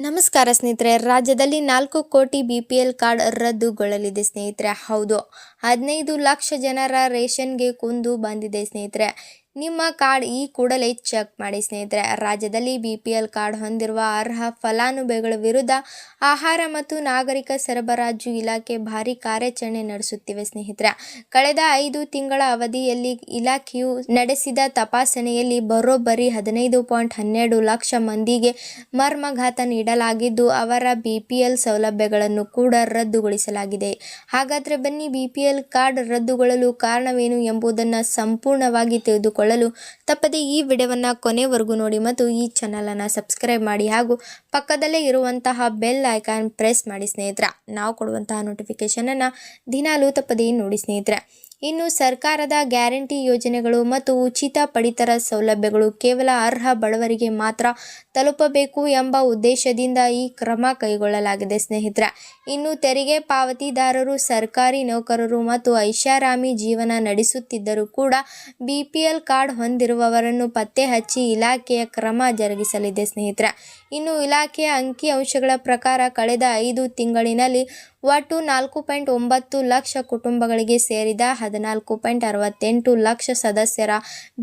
ನಮಸ್ಕಾರ ಸ್ನೇಹಿತರೆ. ರಾಜ್ಯದಲ್ಲಿ 4 ಕೋಟಿ BPL ಕಾರ್ಡ್ ರದ್ದುಗೊಳ್ಳಲಿದೆ ಸ್ನೇಹಿತರೆ. ಹೌದು, 15 ಲಕ್ಷ ಜನರ ರೇಷನ್ಗೆ ಕುಂದು ಬಂದಿದೆ ಸ್ನೇಹಿತರೆ. ನಿಮ್ಮ ಕಾರ್ಡ್ ಈ ಕೂಡಲೇ ಚೆಕ್ ಮಾಡಿ ಸ್ನೇಹಿತರೆ. ರಾಜ್ಯದಲ್ಲಿ BPL ಕಾರ್ಡ್ ಹೊಂದಿರುವ ಅರ್ಹ ಫಲಾನುಭವಿಗಳ ವಿರುದ್ಧ ಆಹಾರ ಮತ್ತು ನಾಗರಿಕ ಸರಬರಾಜು ಇಲಾಖೆ ಭಾರೀ ಕಾರ್ಯಾಚರಣೆ ನಡೆಸುತ್ತಿವೆ ಸ್ನೇಹಿತರೆ. ಕಳೆದ 5 ತಿಂಗಳ ಅವಧಿಯಲ್ಲಿ ಇಲಾಖೆಯು ನಡೆಸಿದ ತಪಾಸಣೆಯಲ್ಲಿ ಬರೋಬ್ಬರಿ 15.12 ಲಕ್ಷ ಮಂದಿಗೆ ಮರ್ಮಘಾತ ನೀಡಲಾಗಿದ್ದು, ಅವರ BPL ಸೌಲಭ್ಯಗಳನ್ನು ಕೂಡ ರದ್ದುಗೊಳಿಸಲಾಗಿದೆ. ಹಾಗಾದರೆ ಬನ್ನಿ, BPL ಕಾರ್ಡ್ ರದ್ದುಗೊಳ್ಳಲು ಕಾರಣವೇನು ಎಂಬುದನ್ನು ಸಂಪೂರ್ಣವಾಗಿ ತಿಳಿದುಕೊಳ್ಳಲು ತಪ್ಪದೆ ಈ ವಿಡಿಯೋವನ್ನು ಕೊನೆವರೆಗೂ ನೋಡಿ ಮತ್ತು ಈ ಚಾನಲನ್ನು ಸಬ್ಸ್ಕ್ರೈಬ್ ಮಾಡಿ ಹಾಗೂ ಪಕ್ಕದಲ್ಲೇ ಇರುವಂತಹ ಬೆಲ್ ಐಕಾನ್ ಪ್ರೆಸ್ ಮಾಡಿ ಸ್ನೇಹಿತರೆ. ನಾವು ಕೊಡುವಂತಹ ನೋಟಿಫಿಕೇಶನ್ ಅನ್ನು ದಿನಾಲೂ ತಪ್ಪದೇ ನೋಡಿ ಸ್ನೇಹಿತರೆ. ಇನ್ನು ಸರ್ಕಾರದ ಗ್ಯಾರಂಟಿ ಯೋಜನೆಗಳು ಮತ್ತು ಉಚಿತ ಪಡಿತರ ಸೌಲಭ್ಯಗಳು ಕೇವಲ ಅರ್ಹ ಬಡವರಿಗೆ ಮಾತ್ರ ತಲುಪಬೇಕು ಎಂಬ ಉದ್ದೇಶದಿಂದ ಈ ಕ್ರಮ ಕೈಗೊಳ್ಳಲಾಗಿದೆ ಸ್ನೇಹಿತರೆ. ಇನ್ನು ತೆರಿಗೆ ಪಾವತಿದಾರರು, ಸರ್ಕಾರಿ ನೌಕರರು ಮತ್ತು ಐಷಾರಾಮಿ ಜೀವನ ನಡೆಸುತ್ತಿದ್ದರೂ ಕೂಡ BPL ಕಾರ್ಡ್ ಹೊಂದಿರುವವರನ್ನು ಪತ್ತೆ ಹಚ್ಚಿ ಇಲಾಖೆಯ ಕ್ರಮ ಜರುಗಿಸಲಿದೆ ಸ್ನೇಹಿತರೆ. ಇನ್ನು ಇಲಾಖೆಯ ಅಂಕಿಅಂಶಗಳ ಪ್ರಕಾರ ಕಳೆದ 5 ತಿಂಗಳಿನಲ್ಲಿ ಒಟ್ಟು 4.9 ಲಕ್ಷ ಕುಟುಂಬಗಳಿಗೆ ಸೇರಿದ 14.68 ಲಕ್ಷ ಸದಸ್ಯರ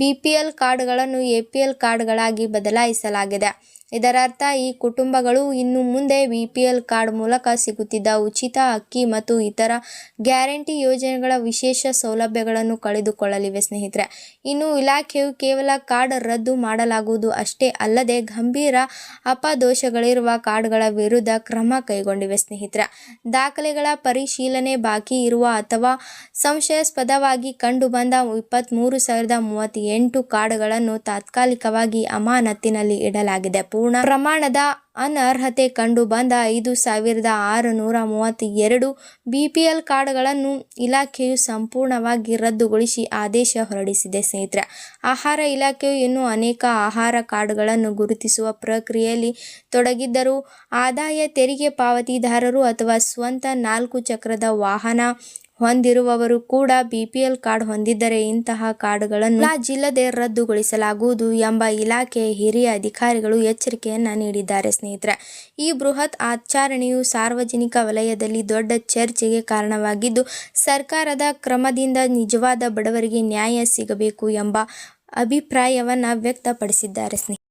BPL ಕಾರ್ಡ್ಗಳನ್ನು APL ಕಾರ್ಡ್ಗಳಾಗಿ ಬದಲಾಯಿಸಲಾಗಿದೆ. ಇದರರ್ಥ ಈ ಕುಟುಂಬಗಳು ಇನ್ನು ಮುಂದೆ BPL ಕಾರ್ಡ್ ಮೂಲಕ ಸಿಗುತ್ತಿದ್ದ ಉಚಿತ ಅಕ್ಕಿ ಮತ್ತು ಇತರ ಗ್ಯಾರಂಟಿ ಯೋಜನೆಗಳ ವಿಶೇಷ ಸೌಲಭ್ಯಗಳನ್ನು ಕಳೆದುಕೊಳ್ಳಲಿವೆ ಸ್ನೇಹಿತರೆ. ಇನ್ನು ಇಲಾಖೆಯು ಕೇವಲ ಕಾರ್ಡ್ ರದ್ದು ಮಾಡಲಾಗುವುದು ಅಷ್ಟೇ ಅಲ್ಲದೆ ಗಂಭೀರ ಅಪದೋಷಗಳಿರುವ ಕಾರ್ಡ್ಗಳ ವಿರುದ್ಧ ಕ್ರಮ ಕೈಗೊಂಡಿವೆ ಸ್ನೇಹಿತರೆ. ದಾಖಲೆಗಳ ಪರಿಶೀಲನೆ ಬಾಕಿ ಇರುವ ಅಥವಾ ಸಂಶಯಾಸ್ಪದವಾಗಿ ಕಂಡುಬಂದ 23,038 ಕಾರ್ಡ್ಗಳನ್ನು ತಾತ್ಕಾಲಿಕವಾಗಿ ಅಮಾನತಿನಲ್ಲಿ ಇಡಲಾಗಿದೆ. ಪೂರ್ಣ ಪ್ರಮಾಣದ ಅನರ್ಹತೆ ಕಂಡುಬಂದ 5,632 BPL ಕಾರ್ಡ್ಗಳನ್ನು ಇಲಾಖೆಯು ಸಂಪೂರ್ಣವಾಗಿ ರದ್ದುಗೊಳಿಸಿ ಆದೇಶ ಹೊರಡಿಸಿದೆ ಸ್ನೇಹಿತರೆ. ಆಹಾರ ಇಲಾಖೆಯು ಇನ್ನೂ ಅನೇಕ ಆಹಾರ ಕಾರ್ಡ್ಗಳನ್ನು ಗುರುತಿಸುವ ಪ್ರಕ್ರಿಯೆಯಲ್ಲಿ ತೊಡಗಿದ್ದರೂ ಆದಾಯ ತೆರಿಗೆ ಪಾವತಿದಾರರು ಅಥವಾ ಸ್ವಂತ 4 ಚಕ್ರದ ವಾಹನ ಹೊಂದಿರುವವರು ಕೂಡ BPL ಕಾರ್ಡ್ ಹೊಂದಿದ್ದರೆ ಇಂತಹ ಕಾರ್ಡ್ಗಳನ್ನು ಜಿಲ್ಲದೆ ರದ್ದುಗೊಳಿಸಲಾಗುವುದು ಎಂಬ ಇಲಾಖೆಯ ಹಿರಿಯ ಅಧಿಕಾರಿಗಳು ಎಚ್ಚರಿಕೆಯನ್ನು ನೀಡಿದ್ದಾರೆ ಸ್ನೇಹಿತರೆ. ಈ ಬೃಹತ್ ಆಚರಣೆಯು ಸಾರ್ವಜನಿಕ ವಲಯದಲ್ಲಿ ದೊಡ್ಡ ಚರ್ಚೆಗೆ ಕಾರಣವಾಗಿದ್ದು, ಸರ್ಕಾರದ ಕ್ರಮದಿಂದ ನಿಜವಾದ ಬಡವರಿಗೆ ನ್ಯಾಯ ಸಿಗಬೇಕು ಎಂಬ ಅಭಿಪ್ರಾಯವನ್ನು ವ್ಯಕ್ತಪಡಿಸಿದ್ದಾರೆ ಸ್ನೇಹಿತರೆ.